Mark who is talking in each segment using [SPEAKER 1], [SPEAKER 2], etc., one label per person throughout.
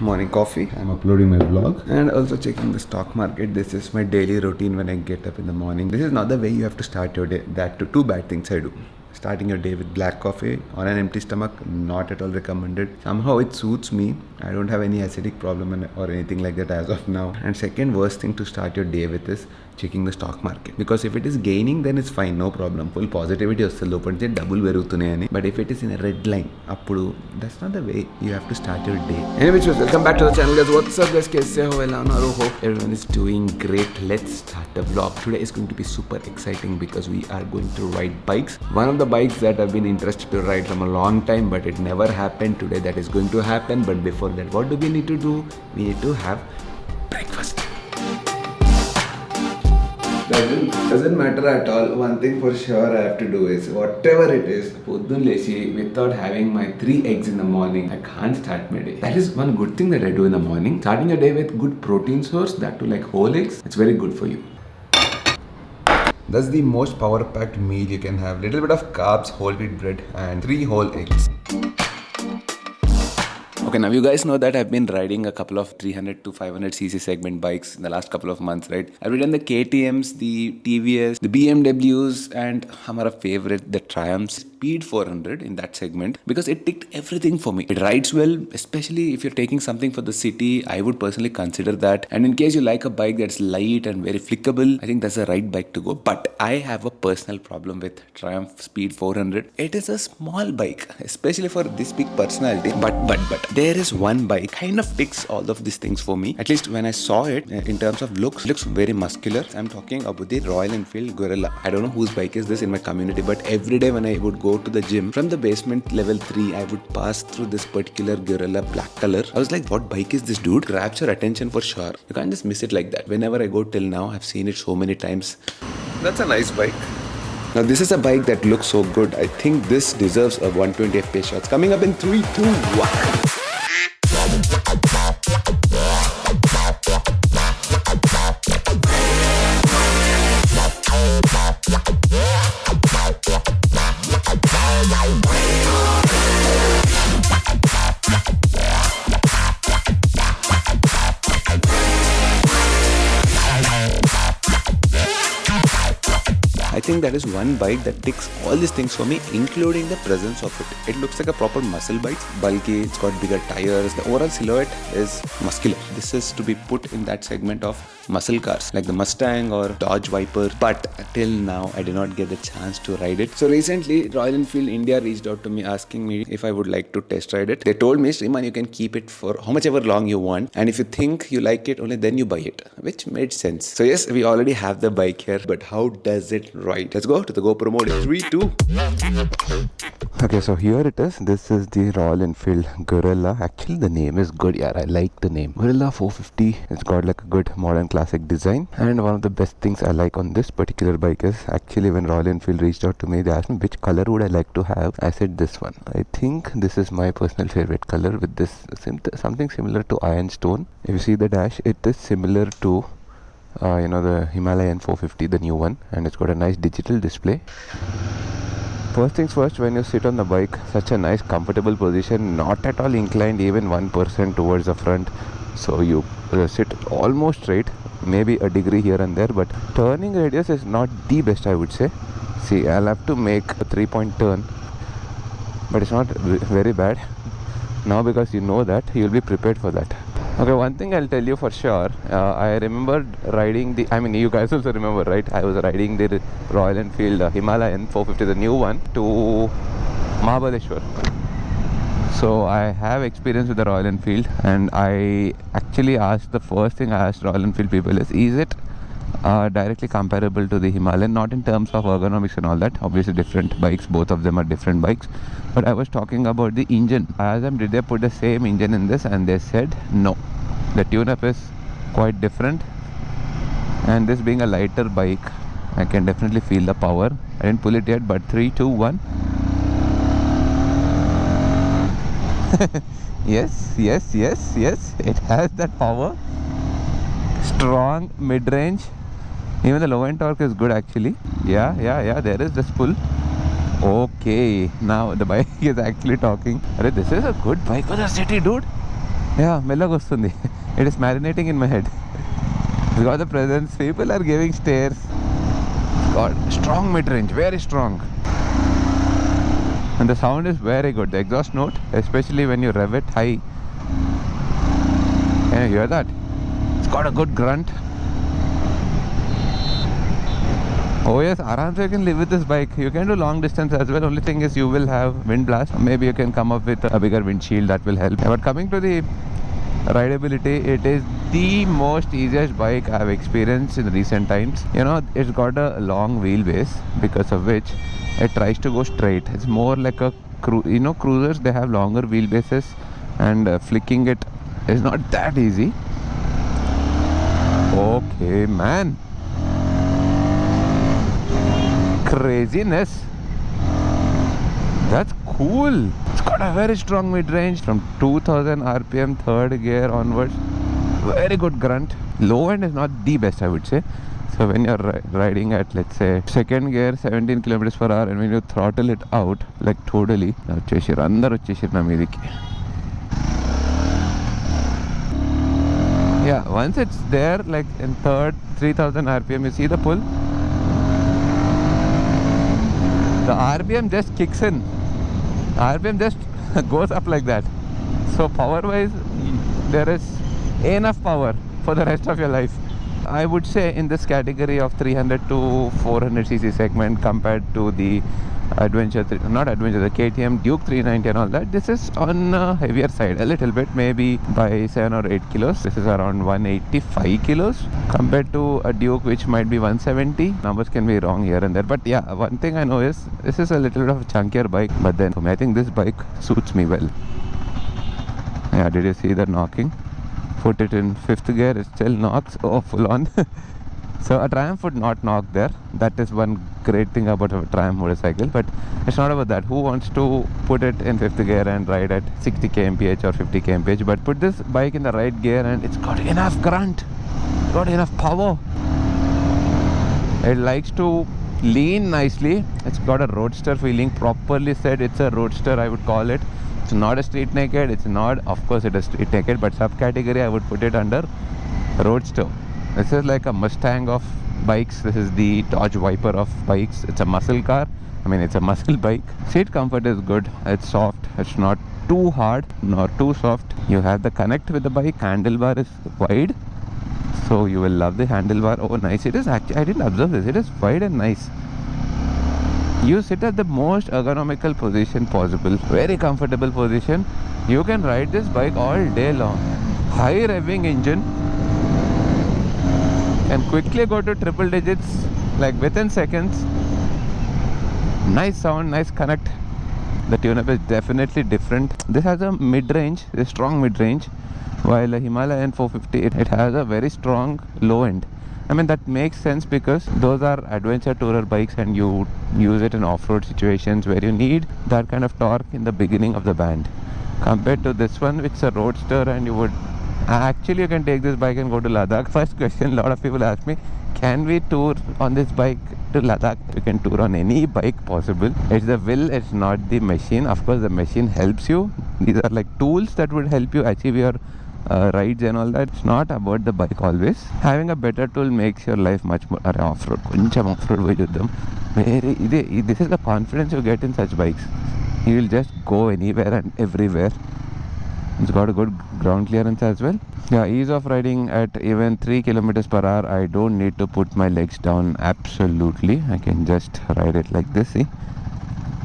[SPEAKER 1] morning coffee. I'm uploading my vlog and also checking the stock market. This is my daily routine when I get up in the morning. This is not the way you have to start your day. That too, two bad things I do. Starting your day with black coffee on an empty stomach, not at all recommended. Somehow it suits me. I don't have any acidic problem or anything like that as of now. And second worst thing to start your day with is checking the stock market, because if it is gaining then it's fine, no problem, full positivity vastullo double verugutunayani. But if it is in a red line, appudu that's not the way you have to start your day. Anyway, welcome back to the channel guys. What's up guys? Kaise ho? Hope everyone is doing great. Let's start the vlog. Today is going to be super exciting because we are going to ride bikes. One of the bikes that I've been interested to ride from a long time, but it never happened. Today that is going to happen. But before that, what do we need to do? We need to have breakfast. Doesn't matter at all. One thing for sure I have to do is, whatever it is, without having my 3 eggs in the morning, I can't start my day. That is one good thing that I do in the morning. Starting your day with good protein source, that too like whole eggs, it's very good for you. That's the most power packed meal you can have. Little bit of carbs, whole wheat bread and 3 whole eggs. Okay, now you guys know that I've been riding a couple of 300 to 500cc segment bikes in the last couple of months, right? I've ridden the KTMs, the TVS, the BMWs, and our favorite, the Triumphs Speed 400 in that segment, because it ticked everything for me. It rides well, especially if you're taking something for the city. I would personally consider that. And in case you like a bike that's light and very flickable, I think that's the right bike to go. But I have a personal problem with Triumph Speed 400. It is a small bike, especially for this big personality. But there is one bike kind of ticks all of these things for me. At least when I saw it, in terms of looks, looks very muscular. I'm talking about the Royal Enfield GUERRILLA. I don't know whose bike is this in my community, but every day when I would go to the gym, from the basement level 3, I would pass through this particular GUERRILLA black color. I was like, what bike is this, dude? Grabs your attention for sure. You can't just miss it like that. Whenever I go till now, I've seen it so many times. That's a nice bike. Now this is a bike that looks so good. I think this deserves a 120 FPS shots. Coming up in 3, 2, 1. I think that is one bike that ticks all these things for me, including the presence of it. It looks like a proper muscle bike, bulky, it's got bigger tires, the overall silhouette is muscular. This is to be put in that segment of muscle cars like the Mustang or Dodge Viper, but till now I did not get the chance to ride it. So recently Royal Enfield India reached out to me asking me if I would like to test ride it. They told me, Sriman, you can keep it for how much ever long you want, and if you think you like it, only then you buy it, which made sense. So yes, we already have the bike here, but how does it ride? Let's go to the GoPro mode. 3, 2. Okay, so here it is. This is the Royal Enfield GUERRILLA. Actually, the name is good. Yeah, I like the name. GUERRILLA 450. It's got like a good modern classic design. And one of the best things I like on this particular bike is, actually when Royal Enfield reached out to me, they asked me which color would I like to have. I said this one. I think this is my personal favorite color, with this something similar to ironstone. If you see the dash, it is similar to the Himalayan 450, the new one, and it's got a nice digital display. First things first, when you sit on the bike, such a nice comfortable position, not at all inclined even 1% towards the front, so you sit almost straight, maybe a degree here and there, but turning radius is not the best, I would say. See, I'll have to make a 3-point turn, but it's not very bad now, because you know that you'll be prepared for that. Okay, one thing I'll tell you for sure, I remember riding you guys also remember, right? I was riding the Royal Enfield Himalayan 450, the new one, to Mahabaleshwar. So I have experience with the Royal Enfield, and I actually asked, the first thing I asked Royal Enfield people is it directly comparable to the Himalayan? Not in terms of ergonomics and all that, obviously different bikes, both of them are different bikes, but I was talking about the engine. I asked them, did they put the same engine in this, and they said no, the tune-up is quite different, and this being a lighter bike, I can definitely feel the power. I didn't pull it yet, but 3, 2, 1. Yes, it has that power. Strong mid-range. Even the low end torque is good actually. Yeah, there is this pull. Okay, now the bike is actually talking. This is a good bike for the city, dude. Yeah, మెల్లగా వస్తుంది. It is marinating in my head. It's got the presence. People are giving stares. It's got strong mid-range, very strong. And the sound is very good. The exhaust note, especially when you rev it high. Can you hear that? It's got a good grunt. Oh yes, aramse you can live with this bike. You can do long distance as well. Only thing is you will have wind blast. Maybe you can come up with a bigger windshield, that will help. But coming to the rideability, it is the most easiest bike I have experienced in recent times. You know, it's got a long wheelbase, because of which it tries to go straight. It's more like a cruisers, they have longer wheelbases, and flicking it is not that easy. Okay man, craziness. That's cool. It's got a very strong mid-range from 2000 rpm, third gear onwards. Very good grunt. Low end is not the best, I would say. So when you're riding at, let's say, second gear 17 kilometers per hour, and when you throttle it out like totally, yeah, once it's there, like in third 3000 rpm, you see the pull, the rpm just kicks in. RPM just goes up like that. So power wise, there is enough power for the rest of your life. I would say in this category of 300 to 400cc segment, compared to the the KTM Duke 390 and all that, this is on a heavier side a little bit, maybe by 7 or 8 kilos. This is around 185 kilos compared to a Duke which might be 170. Numbers can be wrong here and there, but yeah, one thing I know is this is a little bit of a chunkier bike, but then for me, I think this bike suits me well. Yeah, did you see that knocking? Put it in 5th gear, it still knocks. Oh, full on. So a Triumph would not knock there. That is one great thing about a Triumph motorcycle, but it's not about that. Who wants to put it in 5th gear and ride at 60 kmph or 50 kmph? But put this bike in the right gear and it's got enough grunt, got enough power. It likes to lean nicely. It's got a roadster feeling. Properly said, it's a roadster, I would call it. It's not a street naked. It's not, of course it is street naked, but subcategory I would put it under roadster. This is like a Mustang of bikes. This is the Dodge Viper of bikes. It's a muscle car. I mean, it's a muscle bike. Seat comfort is good. It's soft. It's not too hard nor too soft. You have the connect with the bike. Handlebar is wide, so you will love the handlebar. Oh nice. It is actually, I didn't observe this, it is wide and nice. You sit at the most ergonomical position possible. Very comfortable position. You can ride this bike all day long. High revving engine, and quickly go to triple digits like within seconds. Nice sound, nice connect. The tune-up is definitely different. This has a mid-range, a strong mid-range, while a Himalayan 450, it has a very strong low end. I mean, that makes sense because those are adventure tourer bikes and you use it in off-road situations where you need that kind of torque in the beginning of the band. Compared to this one, which is a roadster, and you would actually, you can take this bike and go to Ladakh. First question a lot of people ask me, can we tour on this bike to Ladakh? You can tour on any bike possible. It's the will, it's not the machine. Of course, the machine helps you. These are like tools that would help you achieve your rides and all that. It's not about the bike always. Having a better tool makes your life much more off-road. Koncham off-road voy chuddam. This is the confidence you get in such bikes. You will just go anywhere and everywhere. It's got a good ground clearance as well. Yeah, ease of riding at even 3 kilometers per hour. I don't need to put my legs down. Absolutely, I can just ride it like this. See,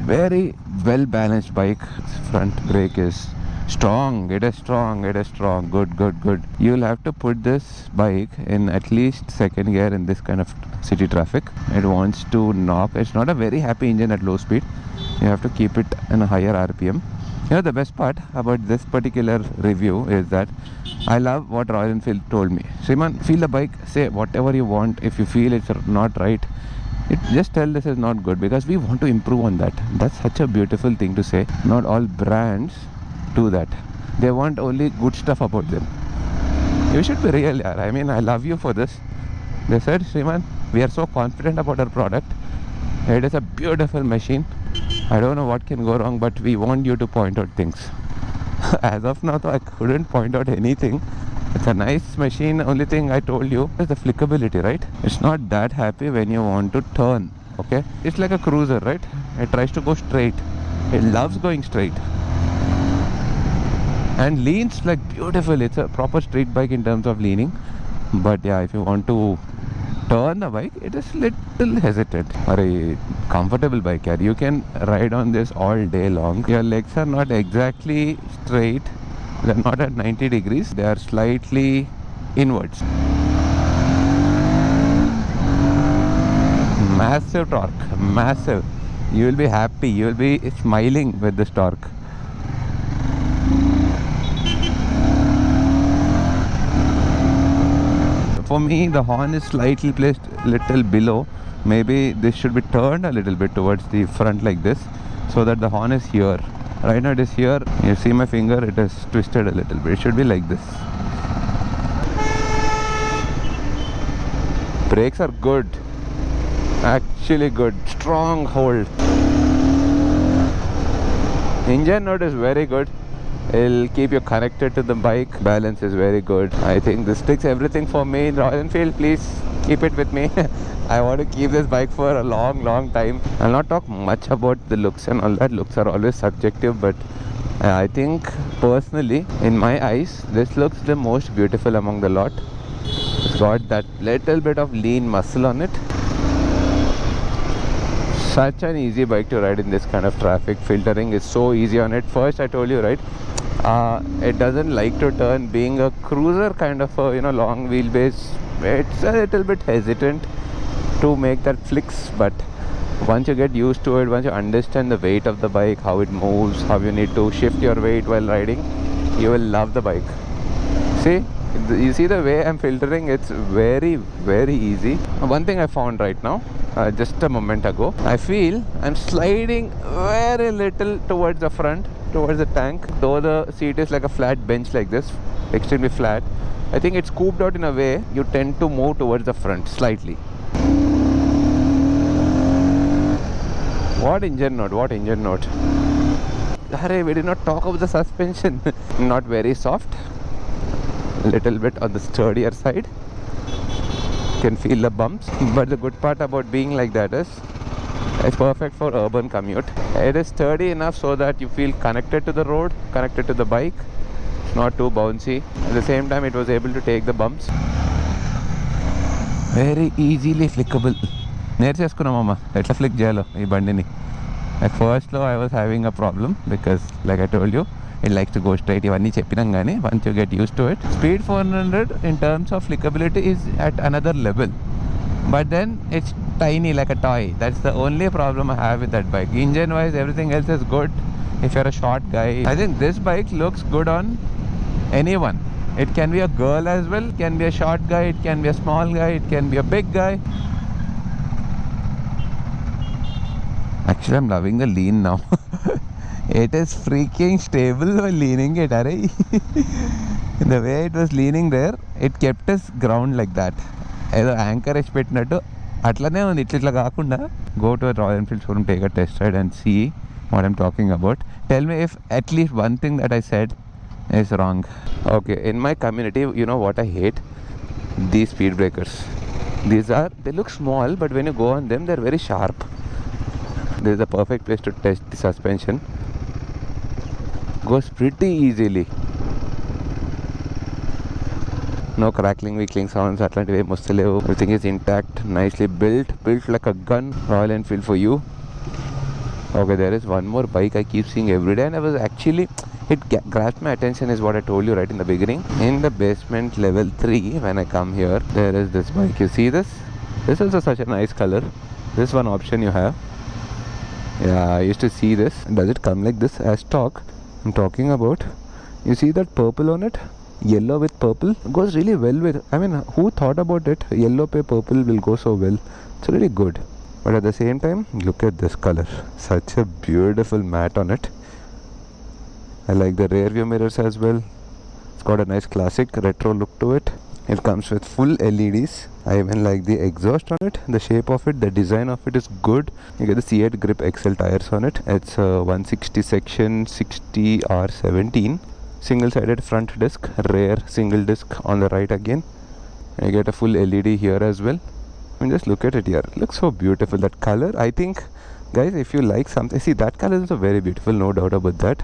[SPEAKER 1] very well balanced bike. Front brake is strong. It is strong. It is strong. Good. You'll have to put this bike in at least second gear in this kind of city traffic. It wants to knock. It's not a very happy engine at low speed. You have to keep it in a higher RPM. You know, the best part about this particular review is that I love what Royal Enfield told me. Sriman, feel the bike, say whatever you want. If you feel it's not right, just tell this is not good, because we want to improve on that. That's such a beautiful thing to say. Not all brands do that. They want only good stuff about them. You should be real, yaar. I mean, I love you for this. They said, Sriman, we are so confident about our product. It is a beautiful machine. I don't know what can go wrong, but we want you to point out things. As of now, though, I couldn't point out anything. It's a nice machine. Only thing I told you is the flickability, right? It's not that happy when you want to turn. Okay, it's like a cruiser, right? It tries to go straight. It loves going straight and leans like beautiful. It's a proper street bike in terms of leaning. But yeah, if you want to turn the bike, it is little hesitant. Or a comfortable bike, yeah. You can ride on this all day long. Your legs are not exactly straight. They're not at 90 degrees. They are slightly inwards. Massive torque, massive. You will be happy, you will be smiling with this torque. For me, the horn is slightly placed little below. Maybe this should be turned a little bit towards the front like this, so that the horn is here. Right now it is here. You see my finger, it is twisted a little bit. It should be like this. Brakes are good. Actually good. Strong hold. Engine note is very good. It'll keep you connected to the bike. Balance is very good. I think this ticks everything for me in Royal Enfield. Please keep it with me. I want to keep this bike for a long time. I'll not talk much about the looks and all that. Looks are always subjective, but I think personally, in my eyes, this looks the most beautiful among the lot. It's got that little bit of lean muscle on it. Such an easy bike to ride in this kind of traffic. Filtering is so easy on it. First, I told you, right, it doesn't like to turn. Being a cruiser kind of a long wheelbase, it's a little bit hesitant to make that flicks. But once you get used to it, once you understand the weight of the bike, how it moves, how you need to shift your weight while riding, you will love the bike. See, you see the way I'm filtering, it's very easy. One thing I found right now, just a moment ago, I feel I'm sliding very little towards the front, towards the tank. Though the seat is like a flat bench like this, extremely flat, I think it's scooped out in a way you tend to move towards the front slightly. What engine note, what engine note. Hurry, we did not talk about the suspension. Not very soft, a little bit on the sturdier side. Can feel the bumps, but the good part about being like that is it's perfect for urban commute. It is sturdy enough so that you feel connected to the road, connected to the bike. It's not too bouncy. At the same time, it was able to take the bumps. Very easily flickable. నేర్చేసుకున్నామమ్మ ఎట్లా flick చేయాలో ఈ బండిని. At first లో I was having a problem because like I told you, it likes to go straight. ఇవన్నీ చెప్పినాం కానీ once you get used to it, speed 400 in terms of flickability is at another level, but then it's tiny like a toy. That's the only problem I have with that bike. Engine wise, everything else is good. If you're a short guy, I think this bike looks good on anyone. It can be a girl as well, it can be a short guy, it can be a small guy, it can be a big guy. Actually, I'm loving the lean now. It is freaking stable while leaning it. The way it was leaning there, it kept us ground like that. Either anchorage పెట్టినట్టు అట్లనే ఉంది. ఇట్లా కాకుండా go to a Royal Enfield showroom, take a test ride and see what I'm talking about. Tell me if at least one thing that I said is wrong. Okay, in my community, you know what I hate? These speed breakers. They look small, but when you go on them, they're very sharp. This is the perfect place to test the suspension. Goes pretty easily. No crackling, weakling sounds. Atlantive mustalevu. Everything is intact, nicely built like a gun. Royal Enfield for you. Okay, there is one more bike I keep seeing every day, and I was actually, it grasped my attention, is what I told you right in the beginning. In the basement level 3, when I come here, there is this bike. You see this? This is also such a nice color. This one option you have. Yeah, I used to see this. Does it come like this as stock? I'm talking about, you see that purple on it? Yellow with purple goes really well with, I mean, who thought about it? Yellow pay purple will go so well. It's really good. But at the same time, look at this color. Such a beautiful matte on it. I like the rear view mirrors as well. It's got a nice classic retro look to it. It comes with full LEDs. I even like the exhaust on it. The shape of it, the design of it is good. You get the C8 grip XL tires on it. It's 160 section 60R17. single-sided front disc, rear single disc on the right again. And you get a full LED here as well. I mean, just look at it here. It looks so beautiful. That color, I think, guys, if you like something, see, that color is also very beautiful, no doubt about that.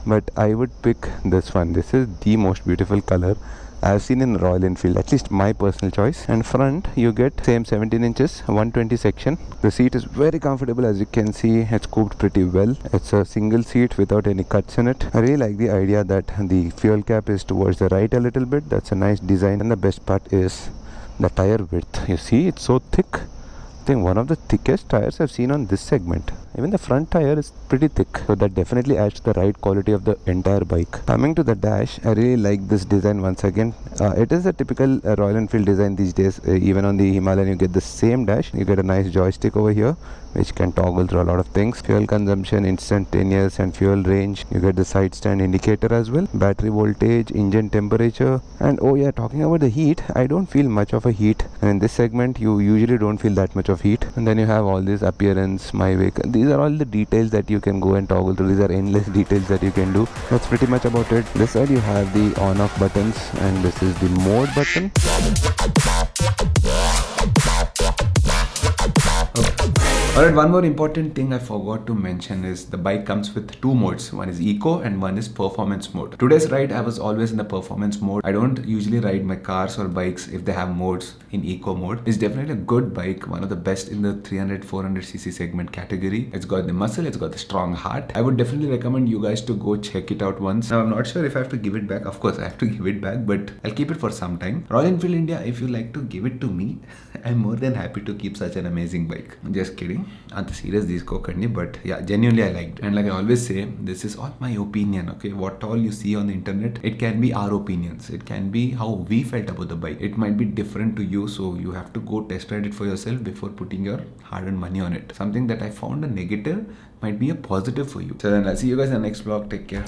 [SPEAKER 1] But I would pick this one. This is the most beautiful color I've seen in Royal Enfield, at least my personal choice. And front, you get same 17 inches, 120 section. The seat is very comfortable, as you can see. It's cooped pretty well. It's a single seat without any cuts in it. I really like the idea that the fuel cap is towards the right a little bit. That's a nice design. And the best part is the tire width. You see, it's so thick. I think one of the thickest tires I've seen on this segment. Even the front tire is pretty thick, so that definitely adds to the ride quality of the entire bike. Coming to the dash, I really like this design once again. It is a typical Royal Enfield design these days. Even on the Himalayan, you get the same dash. You get a nice joystick over here, which can toggle through a lot of things. Fuel consumption, instantaneous, and fuel range. You get the side stand indicator as well. Battery voltage, engine temperature, and oh yeah, talking about the heat, I don't feel much of a heat. And in this segment, you usually don't feel that much of heat. And then you have all this appearance, my vehicle. These are all the details that you can go and toggle through. These are endless details that you can do. That's pretty much about it. This side you have the on-off buttons, and this is the mode button. Alright, one more important thing I forgot to mention is the bike comes with two modes. One is eco and one is performance mode. Today's ride, I was always in the performance mode. I don't usually ride my cars or bikes if they have modes in eco mode. It's definitely a good bike, one of the best in the 300-400cc segment category. It's got the muscle, it's got the strong heart. I would definitely recommend you guys to go check it out once. Now, I'm not sure if I have to give it back. Of course, I have to give it back, but I'll keep it for some time. Royal Enfield India, if you like to give it to me, I'm more than happy to keep such an amazing bike. Just kidding. Anta serious తీసుకోకండి, but yeah, genuinely I liked it. And like I always say, this is all my opinion, okay? What all you see on the internet, it can be our opinions. It can be how we felt about the bike. It might be different to you, so you have to go test ride it for yourself before putting your hard-earned money on it. Something that I found a negative might be a positive for you. So then I'll see you guys in the next vlog. Take care.